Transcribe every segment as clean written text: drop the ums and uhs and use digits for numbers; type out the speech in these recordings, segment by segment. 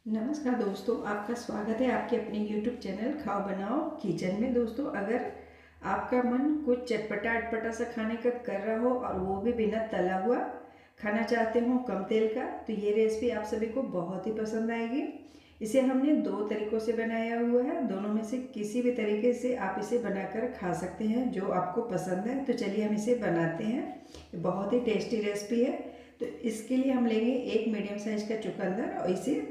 नमस्कार दोस्तों, आपका स्वागत है आपके अपने YouTube चैनल खाओ बनाओ किचन में। दोस्तों, अगर आपका मन कुछ चटपटा अटपटा सा खाने का कर रहा हो और वो भी बिना तला हुआ खाना चाहते हो, कम तेल का, तो ये रेसिपी आप सभी को बहुत ही पसंद आएगी। इसे हमने दो तरीक़ों से बनाया हुआ है। दोनों में से किसी भी तरीके से आप इसे बनाकर खा सकते हैं जो आपको पसंद है। तो चलिए हम इसे बनाते हैं। ये बहुत ही टेस्टी रेसिपी है। तो इसके लिए हम लेंगे एक मीडियम साइज का चुकंदर और इसे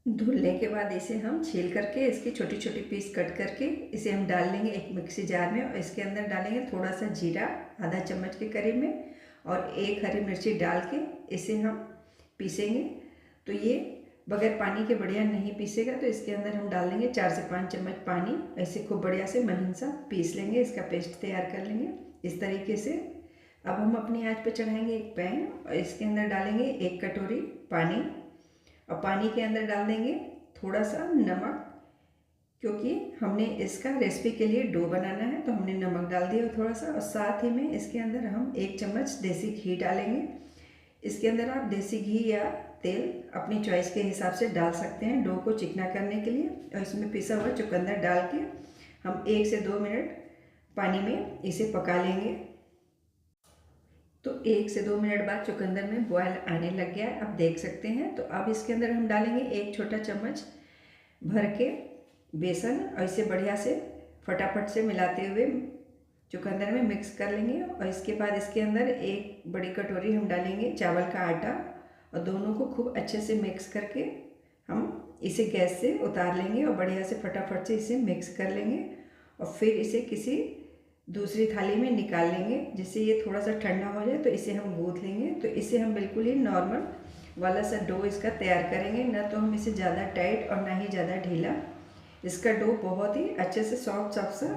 धुलने के बाद इसे हम छील करके इसकी छोटी छोटी पीस कट करके इसे हम डाल लेंगे एक मिक्सी जार में। और इसके अंदर डालेंगे थोड़ा सा जीरा, आधा चम्मच के करीब में, और एक हरी मिर्ची डाल के इसे हम पीसेंगे। तो ये बगैर पानी के बढ़िया नहीं पीसेगा। तो इसके अंदर हम डाल देंगे 4 से 5 चम्मच पानी। ऐसे खूब बढ़िया से महीन सा पीस लेंगे, इसका पेस्ट तैयार कर लेंगे इस तरीके से। अब हम अपनी आंच पर चढ़ाएंगे एक पैन और इसके अंदर डालेंगे 1 कटोरी पानी। और पानी के अंदर डाल देंगे थोड़ा सा नमक, क्योंकि हमने इसका रेसिपी के लिए डो बनाना है तो हमने नमक डाल दिया थोड़ा सा। और साथ ही में इसके अंदर हम 1 चम्मच देसी घी डालेंगे। इसके अंदर आप देसी घी या तेल अपनी चॉइस के हिसाब से डाल सकते हैं डो को चिकना करने के लिए। और इसमें पिसा हुआ चुकंदर डाल के हम 1 से 2 मिनट पानी में इसे पका लेंगे। तो 1 से 2 मिनट बाद चुकंदर में बॉयल आने लग गया है, आप देख सकते हैं। तो अब इसके अंदर हम डालेंगे 1 छोटा चम्मच भर के बेसन और इसे बढ़िया से फटाफट से मिलाते हुए चुकंदर में मिक्स कर लेंगे। और इसके बाद इसके अंदर 1 बड़ी कटोरी हम डालेंगे चावल का आटा और दोनों को खूब अच्छे से मिक्स करके हम इसे गैस से उतार लेंगे और बढ़िया से फटाफट से इसे मिक्स कर लेंगे। और फिर इसे किसी दूसरी थाली में निकाल लेंगे जिससे ये थोड़ा सा ठंडा हो जाए। तो इसे हम गूँथ लेंगे। तो इसे हम बिल्कुल ही नॉर्मल वाला सा डो इसका तैयार करेंगे, ना तो हम इसे ज़्यादा टाइट और ना ही ज़्यादा ढीला। इसका डो बहुत ही अच्छे से सॉफ्ट सॉफ्ट सा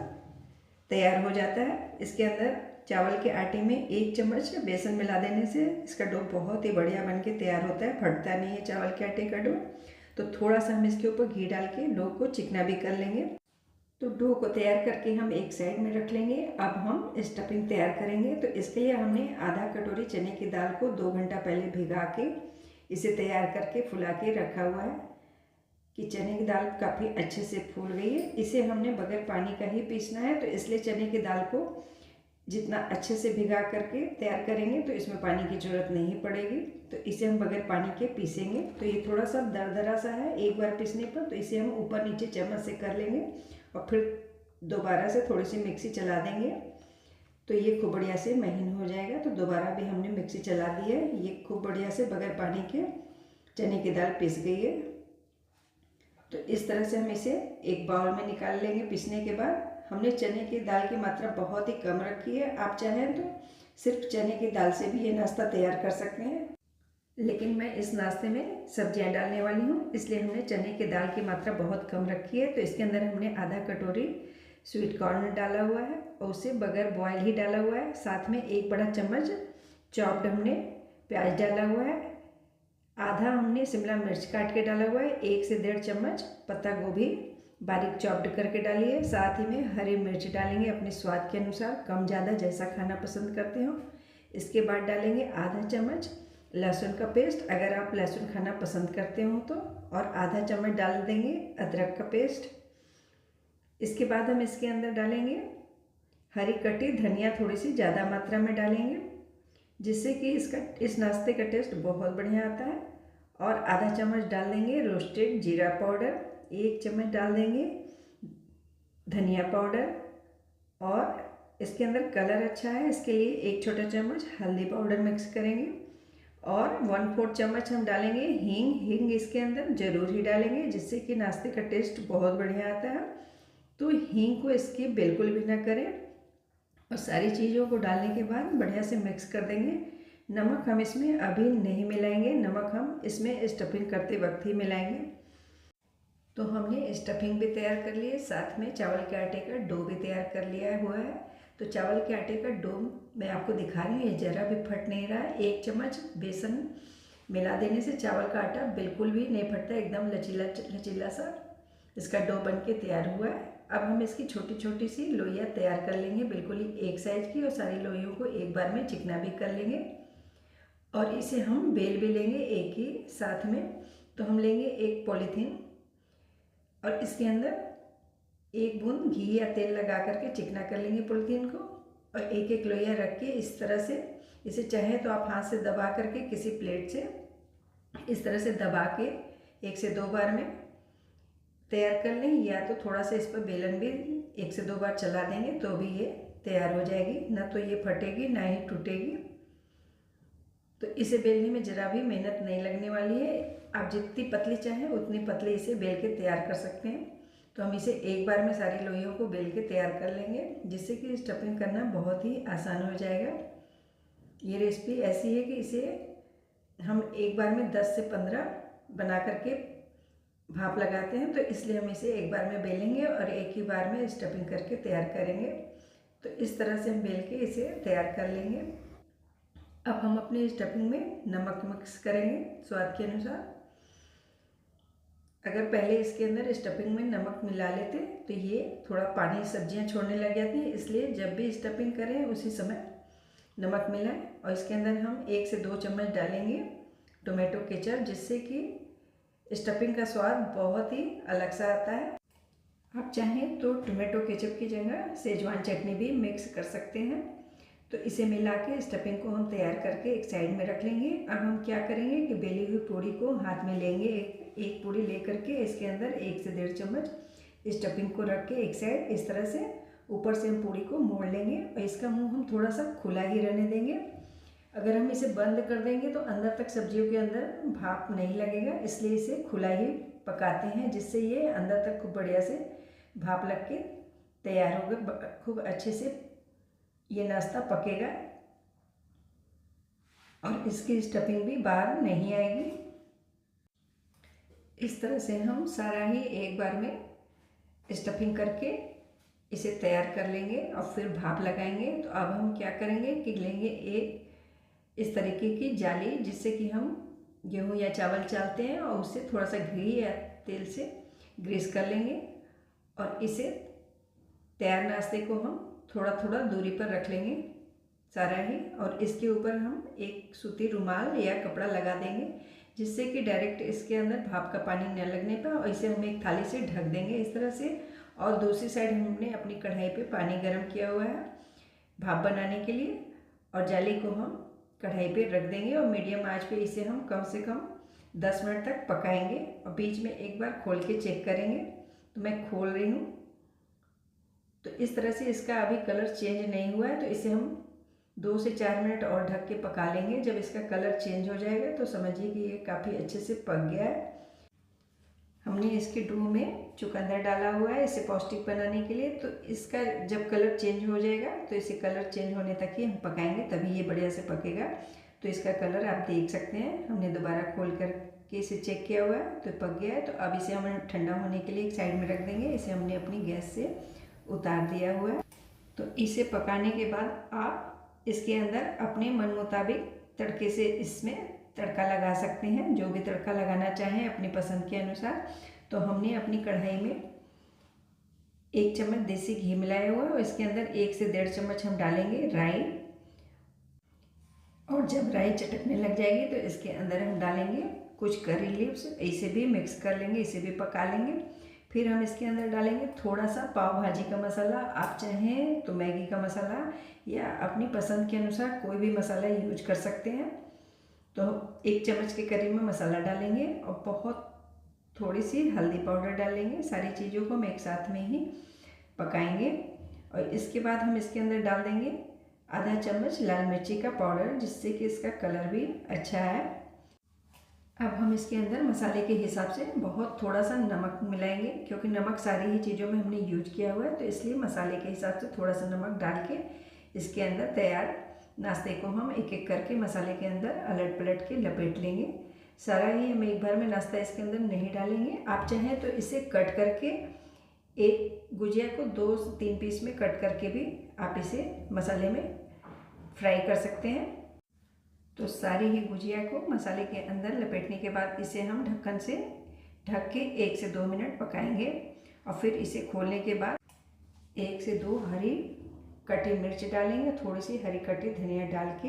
तैयार हो जाता है। इसके अंदर चावल के आटे में 1 चम्मच बेसन मिला देने से इसका डो बहुत ही बढ़िया बन के तैयार होता है, फटता नहीं है चावल के आटे का डो। तो थोड़ा सा हम इसके ऊपर घी डाल के डो को चिकना भी कर लेंगे। तो डो को तैयार करके हम एक साइड में रख लेंगे। अब हम स्टफिंग तैयार करेंगे। तो इसके लिए हमने आधा कटोरी चने की दाल को 2 घंटा पहले भिगा के इसे तैयार करके फुला के रखा हुआ है कि चने की दाल काफ़ी अच्छे से फूल गई है। इसे हमने बगैर पानी का ही पीसना है, तो इसलिए चने की दाल को जितना अच्छे से भिगा करके तैयार करेंगे तो इसमें पानी की ज़रूरत नहीं पड़ेगी। तो इसे हम बगैर पानी के पीसेंगे। तो ये थोड़ा सा दरदरा सा है एक बार पीसने पर, तो इसे हम ऊपर नीचे चम्मच से कर लेंगे और फिर दोबारा से थोड़ी सी मिक्सी चला देंगे तो ये खूब बढ़िया से महीन हो जाएगा। तो दोबारा भी हमने मिक्सी चला दी है, ये खूब बढ़िया से बगैर पानी के चने की दाल पिस गई है। तो इस तरह से हम इसे एक बाउल में निकाल लेंगे। पीसने के बाद हमने चने की दाल की मात्रा बहुत ही कम रखी है। आप चाहें तो सिर्फ चने की दाल से भी ये नाश्ता तैयार कर सकते हैं, लेकिन मैं इस नाश्ते में सब्जियां डालने वाली हूँ, इसलिए हमने चने की दाल की मात्रा बहुत कम रखी है। तो इसके अंदर हमने आधा कटोरी स्वीट कॉर्न डाला हुआ है और उसे बगैर बॉयल ही डाला हुआ है। साथ में 1 बड़ा चम्मच चॉप्ड हमने प्याज डाला हुआ है। आधा हमने शिमला मिर्च काट के डाला हुआ है। 1 से 1.5 चम्मच पत्ता गोभी बारीक चॉप्ड करके डालिए। साथ ही में हरी मिर्च डालेंगे अपने स्वाद के अनुसार, कम ज़्यादा जैसा खाना पसंद करते हो। इसके बाद डालेंगे आधा चम्मच लहसुन का पेस्ट, अगर आप लहसुन खाना पसंद करते हो तो, और आधा चम्मच डाल देंगे अदरक का पेस्ट। इसके बाद हम इसके अंदर डालेंगे हरी कटी धनिया, थोड़ी सी ज़्यादा मात्रा में डालेंगे जिससे कि इस नाश्ते का टेस्ट बहुत बढ़िया आता है। और आधा चम्मच डाल देंगे रोस्टेड जीरा पाउडर, 1 चम्मच डाल देंगे धनिया पाउडर, और इसके अंदर कलर अच्छा है इसके लिए 1 छोटा चम्मच हल्दी पाउडर मिक्स करेंगे। और 1/4 चम्मच हम डालेंगे हींग इसके अंदर ज़रूर ही डालेंगे जिससे कि नाश्ते का टेस्ट बहुत बढ़िया आता है। तो हींग को इसकी बिल्कुल भी ना करें। और सारी चीज़ों को डालने के बाद बढ़िया से मिक्स कर देंगे। नमक हम इसमें अभी नहीं मिलाएंगे, नमक हम इसमें स्टफिंग करते वक्त ही मिलाएंगे। तो हमने स्टफिंग भी तैयार कर ली है, साथ में चावल के आटे का डो भी तैयार कर लिया हुआ है। तो चावल के आटे का डो मैं आपको दिखा रही हूँ, ये ज़रा भी फट नहीं रहा है। 1 चम्मच बेसन मिला देने से चावल का आटा बिल्कुल भी नहीं फटता, एकदम लचीला लचीला सा इसका डो बन के तैयार हुआ है। अब हम इसकी छोटी छोटी सी लोइयाँ तैयार कर लेंगे, बिल्कुल ही एक साइज की, और सारी लोइयों को एक बार में चिकना भी कर लेंगे। और इसे हम बेल भी लेंगे एक ही साथ में। तो हम लेंगे एक पॉलीथीन और इसके अंदर एक बूंद घी या तेल लगा करके चिकना कर लेंगे पॉलीथीन को, और एक एक लोइया रख के इस तरह से, इसे चाहे तो आप हाथ से दबा करके किसी प्लेट से इस तरह से दबा के 1 से 2 बार में तैयार कर लें, या तो थोड़ा सा इस पर बेलन भी 1 से 2 बार चला देंगे तो भी ये तैयार हो जाएगी। ना तो ये फटेगी ना ही टूटेगी। तो इसे बेलने में ज़रा भी मेहनत नहीं लगने वाली है। आप जितनी पतली चाहें उतनी पतली इसे बेल के तैयार कर सकते हैं। तो हम इसे एक बार में सारी लोइयों को बेल के तैयार कर लेंगे, जिससे कि स्टफिंग करना बहुत ही आसान हो जाएगा। ये रेसिपी ऐसी है कि इसे हम एक बार में 10 से 15 बना करके भाप लगाते हैं, तो इसलिए हम इसे एक बार में बेलेंगे और एक ही बार में स्टफिंग करके तैयार करेंगे। तो इस तरह से हम बेल के इसे तैयार कर लेंगे। अब हम अपनी स्टफिंग में नमक मिक्स करेंगे स्वाद के अनुसार। अगर पहले इसके अंदर स्टफिंग में नमक मिला लेते तो ये थोड़ा पानी सब्जियां छोड़ने लग जाती हैं, इसलिए जब भी स्टफिंग करें उसी समय नमक मिलाएं। और इसके अंदर हम 1 से 2 चम्मच डालेंगे टोमेटो केचप, जिससे कि स्टफिंग का स्वाद बहुत ही अलग सा आता है। आप चाहें तो टोमेटो केचप की जगह सेजवान चटनी भी मिक्स कर सकते हैं। तो इसे मिला के स्टफिंग को हम तैयार करके एक साइड में रख लेंगे। अब हम क्या करेंगे कि बेली हुई पूड़ी को हाथ में लेंगे, एक पूड़ी लेकर के इसके अंदर 1 से 1.5 चम्मच स्टफिंग को रख के एक साइड इस तरह से ऊपर से हम पूड़ी को मोड़ लेंगे, और इसका मुंह हम थोड़ा सा खुला ही रहने देंगे। अगर हम इसे बंद कर देंगे तो अंदर तक सब्जियों के अंदर भाप नहीं लगेगा, इसलिए इसे खुला ही पकाते हैं, जिससे ये अंदर तक खूब बढ़िया से भाप लग के तैयार होगा। खूब अच्छे से ये नाश्ता पकेगा और इसकी स्टफिंग भी बाहर नहीं आएगी। इस तरह से हम सारा ही एक बार में स्टफिंग करके इसे तैयार कर लेंगे और फिर भाप लगाएंगे। तो अब हम क्या करेंगे कि लेंगे एक इस तरीके की जाली, जिससे कि हम गेहूं या चावल चालते हैं, और उससे थोड़ा सा घी या तेल से ग्रीस कर लेंगे, और इसे तैयार नाश्ते को हम थोड़ा थोड़ा दूरी पर रख लेंगे सारा ही, और इसके ऊपर हम एक सूती रुमाल या कपड़ा लगा देंगे, जिससे कि डायरेक्ट इसके अंदर भाप का पानी न लगने पाए, और इसे हम एक थाली से ढक देंगे इस तरह से। और दूसरी साइड हमने अपनी कढ़ाई पे पानी गर्म किया हुआ है भाप बनाने के लिए, और जाली को हम कढ़ाई पे रख देंगे और मीडियम आंच पे इसे हम कम से कम 10 मिनट तक पकाएंगे, और बीच में एक बार खोल के चेक करेंगे। तो मैं खोल रही हूँ, तो इस तरह से इसका अभी कलर चेंज नहीं हुआ है, तो इसे हम 2 से 4 मिनट और ढक के पका लेंगे। जब इसका कलर चेंज हो जाएगा तो समझिए कि ये काफ़ी अच्छे से पक गया है। हमने इसके डो में चुकंदर डाला हुआ है इसे पौष्टिक बनाने के लिए, तो इसका जब कलर चेंज हो जाएगा तो इसे कलर चेंज होने तक ही हम पकाएंगे, तभी ये बढ़िया से पकेगा। तो इसका कलर आप देख सकते हैं, हमने दोबारा खोल करके इसे चेक किया हुआ है तो पक गया है। तो अब इसे हम ठंडा होने के लिए एक साइड में रख देंगे। इसे हमने अपनी गैस से उतार दिया हुआ है। तो इसे पकाने के बाद आप इसके अंदर अपने मन मुताबिक तड़के से इसमें तड़का लगा सकते हैं, जो भी तड़का लगाना चाहें अपनी पसंद के अनुसार। तो हमने अपनी कढ़ाई में 1 चम्मच देसी घी मिलाया हुआ है, और इसके अंदर 1 से 1.5 चम्मच हम डालेंगे राई, और जब राई चटकने लग जाएगी तो इसके अंदर हम डालेंगे कुछ करी लीव्स, इसे भी मिक्स कर लेंगे, इसे भी पका लेंगे। फिर हम इसके अंदर डालेंगे थोड़ा सा पाव भाजी का मसाला, आप चाहें तो मैगी का मसाला या अपनी पसंद के अनुसार कोई भी मसाला यूज कर सकते हैं। तो 1 चम्मच के करीब में मसाला डालेंगे और बहुत थोड़ी सी हल्दी पाउडर डालेंगे। सारी चीज़ों को हम एक साथ में ही पकाएंगे, और इसके बाद हम इसके अंदर डाल देंगे आधा चम्मच लाल मिर्ची का पाउडर, जिससे कि इसका कलर भी अच्छा है। अब हम इसके अंदर मसाले के हिसाब से बहुत थोड़ा सा नमक मिलाएंगे, क्योंकि नमक सारी ही चीज़ों में हमने यूज किया हुआ है, तो इसलिए मसाले के हिसाब से थोड़ा सा नमक डाल के इसके अंदर तैयार नाश्ते को हम एक एक करके मसाले के अंदर अलट पलट के लपेट लेंगे। सारा ही हम एक बार में नाश्ता इसके अंदर नहीं डालेंगे। आप चाहें तो इसे कट करके एक गुजिया को 2 से 3 पीस में कट करके भी आप इसे मसाले में फ्राई कर सकते हैं। तो सारी ही गुजिया को मसाले के अंदर लपेटने के बाद इसे हम ढक्कन से ढक के 1 से 2 मिनट पकाएंगे, और फिर इसे खोलने के बाद 1 से 2 हरी कटी मिर्च डालेंगे, थोड़ी सी हरी कटी धनिया डाल के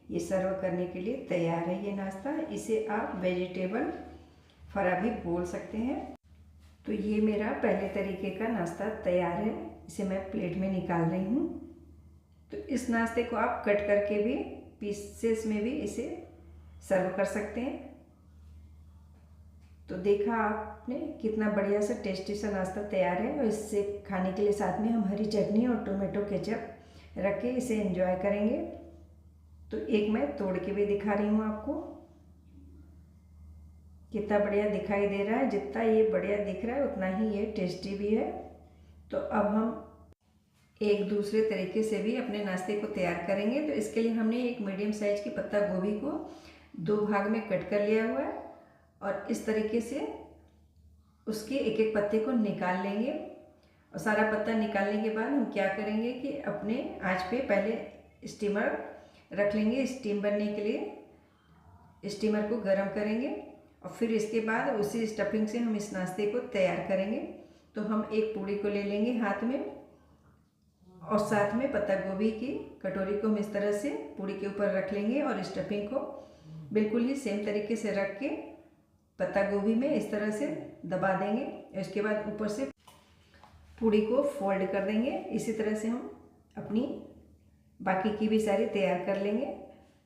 ये सर्व करने के लिए तैयार है ये नाश्ता। इसे आप वेजिटेबल फरा भी बोल सकते हैं। तो ये मेरा पहले तरीके का नाश्ता तैयार है, इसे मैं प्लेट में निकाल रही हूँ। तो इस नाश्ते को आप कट करके भी पीसेस में भी इसे सर्व कर सकते हैं। तो देखा आपने कितना बढ़िया सा टेस्टी सा नाश्ता तैयार है। और इससे खाने के लिए साथ में हम हरी चटनी और टोमेटो केचप रख के इसे एंजॉय करेंगे। तो एक मैं तोड़ के भी दिखा रही हूँ आपको, कितना बढ़िया दिखाई दे रहा है। जितना ये बढ़िया दिख रहा है उतना ही ये टेस्टी भी है। तो अब हम एक दूसरे तरीके से भी अपने नाश्ते को तैयार करेंगे। तो इसके लिए हमने एक मीडियम साइज की पत्ता गोभी को 2 भाग में कट कर लिया हुआ है और इस तरीके से उसके एक एक पत्ते को निकाल लेंगे। और सारा पत्ता निकालने के बाद हम क्या करेंगे कि अपने आंच पे पहले स्टीमर रख लेंगे। स्टीम बनने के लिए स्टीमर को गर्म करेंगे और फिर इसके बाद उसी स्टफिंग से हम इस नाश्ते को तैयार करेंगे। तो हम एक पूड़ी को ले लेंगे हाथ में और साथ में पत्ता गोभी की कटोरी को हम इस तरह से पूड़ी के ऊपर रख लेंगे और स्टफिंग को बिल्कुल ही सेम तरीके से रख के पत्ता गोभी में इस तरह से दबा देंगे। इसके बाद ऊपर से पूड़ी को फोल्ड कर देंगे। इसी तरह से हम अपनी बाकी की भी सारी तैयार कर लेंगे।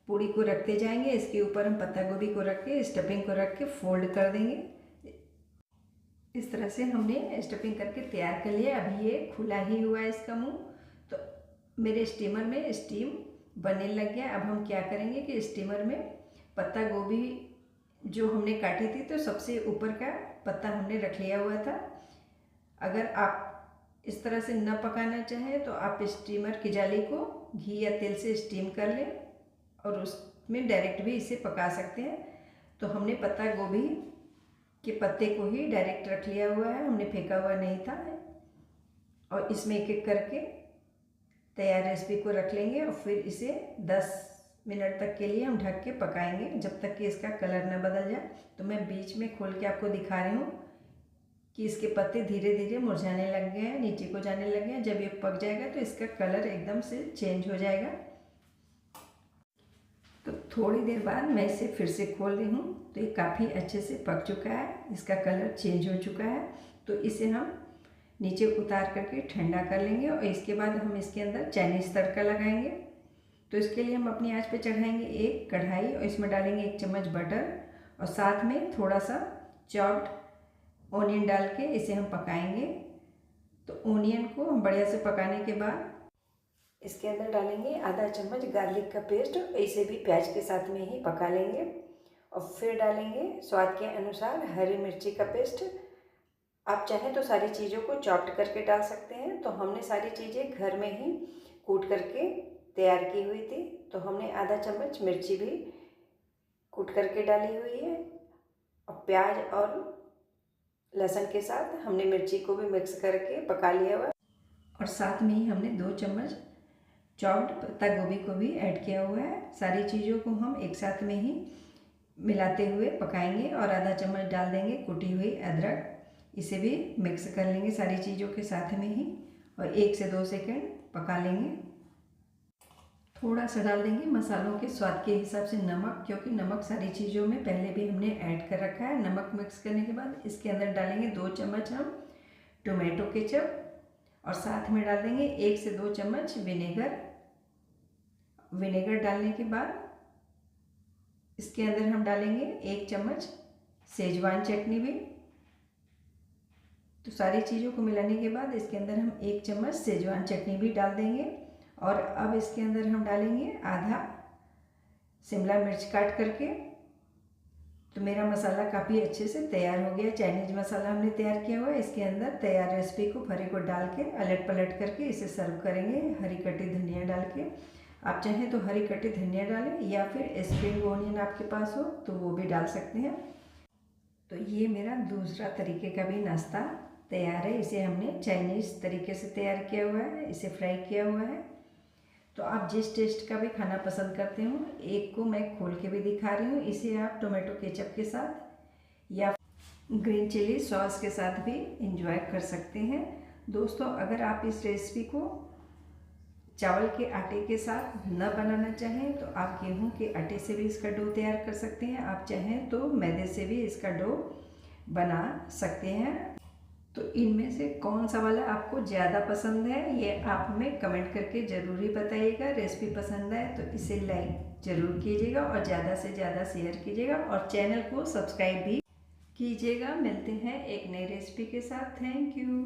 पूड़ी को रखते जाएंगे, इसके ऊपर हम पत्ता गोभी को रख के स्टफिंग को रख के फोल्ड कर देंगे। इस तरह से हमने स्टफिंग करके तैयार कर लिया। अभी ये खुला ही हुआ है इसका मुंह। तो मेरे स्टीमर में स्टीम बनने लग गया। अब हम क्या करेंगे कि स्टीमर में पत्ता गोभी जो हमने काटी थी तो सबसे ऊपर का पत्ता हमने रख लिया हुआ था। अगर आप इस तरह से न पकाना चाहें तो आप स्टीमर की जाली को घी या तेल से स्टीम कर लें और उसमें डायरेक्ट भी इसे पका सकते हैं। तो हमने पत्ता गोभी के पत्ते को ही डायरेक्ट रख लिया हुआ है, हमने फेंका हुआ नहीं था। और इसमें एक एक करके तैयार रेसिपी को रख लेंगे और फिर इसे 10 मिनट तक के लिए हम ढक के पकाएंगे जब तक कि इसका कलर न बदल जाए। तो मैं बीच में खोल के आपको दिखा रही हूँ कि इसके पत्ते धीरे धीरे मुरझाने लग गए हैं, नीचे को जाने लगे हैं। जब ये पक जाएगा तो इसका कलर एकदम से चेंज हो जाएगा। तो थोड़ी देर बाद मैं इसे फिर से खोल रही हूँ। तो ये काफ़ी अच्छे से पक चुका है, इसका कलर चेंज हो चुका है। तो इसे हम नीचे उतार करके ठंडा कर लेंगे और इसके बाद हम इसके अंदर चाइनीज़ तड़का लगाएंगे। तो इसके लिए हम अपनी आंच पे चढ़ाएंगे एक कढ़ाई और इसमें डालेंगे 1 चम्मच बटर और साथ में थोड़ा सा चॉप्ड ऑनियन डाल के इसे हम पकाएंगे। तो ऑनियन को हम बढ़िया से पकाने के बाद इसके अंदर डालेंगे आधा चम्मच गार्लिक का पेस्ट, इसे भी प्याज के साथ में ही पका लेंगे। और फिर डालेंगे स्वाद के अनुसार हरी मिर्ची का पेस्ट। आप चाहें तो सारी चीज़ों को चॉप्ड करके डाल सकते हैं। तो हमने सारी चीज़ें घर में ही कूट करके तैयार की हुई थी। तो हमने आधा चम्मच मिर्ची भी कूट करके डाली हुई है और प्याज और लहसुन के साथ हमने मिर्ची को भी मिक्स करके पका लिया हुआ और साथ में ही हमने 2 चम्मच चॉप्ड पत्ता गोभी को भी ऐड किया हुआ है। सारी चीज़ों को हम एक साथ में ही मिलाते हुए पकाएंगे और आधा चम्मच डाल देंगे कुटी हुई अदरक, इसे भी मिक्स कर लेंगे सारी चीज़ों के साथ में ही और 1 से 2 सेकंड पका लेंगे। थोड़ा सा डाल देंगे मसालों के स्वाद के हिसाब से नमक, क्योंकि नमक सारी चीज़ों में पहले भी हमने ऐड कर रखा है। नमक मिक्स करने के बाद इसके अंदर डालेंगे 2 चम्मच हम टोमेटो केचप और साथ में डाल देंगे 1 से 2 चम्मच विनेगर। विनेगर डालने के बाद इसके अंदर हम डालेंगे 1 चम्मच सेजवान चटनी भी। तो सारी चीज़ों को मिलाने के बाद इसके अंदर हम 1 चम्मच सेजवान चटनी भी डाल देंगे और अब इसके अंदर हम डालेंगे आधा शिमला मिर्च काट करके। तो मेरा मसाला काफ़ी अच्छे से तैयार हो गया। चाइनीज़ मसाला हमने तैयार किया हुआ है। इसके अंदर तैयार रेसिपी को फरे को डाल के अलट पलट करके इसे सर्व करेंगे हरी कटी धनिया डाल के। आप चाहें तो हरी कटी धनिया डालें या फिर स्प्रिंग ऑनियन आपके पास हो तो वो भी डाल सकते हैं। तो ये मेरा दूसरा तरीके का भी नाश्ता तैयार है। इसे हमने चाइनीज़ तरीके से तैयार किया हुआ है, इसे फ्राई किया हुआ है। तो आप जिस टेस्ट का भी खाना पसंद करते हो, एक को मैं खोल के भी दिखा रही हूँ। इसे आप टोमेटो केचप के साथ या ग्रीन चिली सॉस के साथ भी इंजॉय कर सकते हैं। दोस्तों, अगर आप इस रेसिपी को चावल के आटे के साथ न बनाना चाहें तो आप गेहूं के आटे से भी इसका डो तैयार कर सकते हैं। आप चाहें तो मैदे से भी इसका डो बना सकते हैं। तो इनमें से कौन सा वाला आपको ज़्यादा पसंद है ये आप हमें कमेंट करके ज़रूर ही बताइएगा। रेसिपी पसंद है तो इसे लाइक ज़रूर कीजिएगा और ज़्यादा से ज़्यादा शेयर कीजिएगा और चैनल को सब्सक्राइब भी कीजिएगा। मिलते हैं एक नई रेसिपी के साथ। Thank you.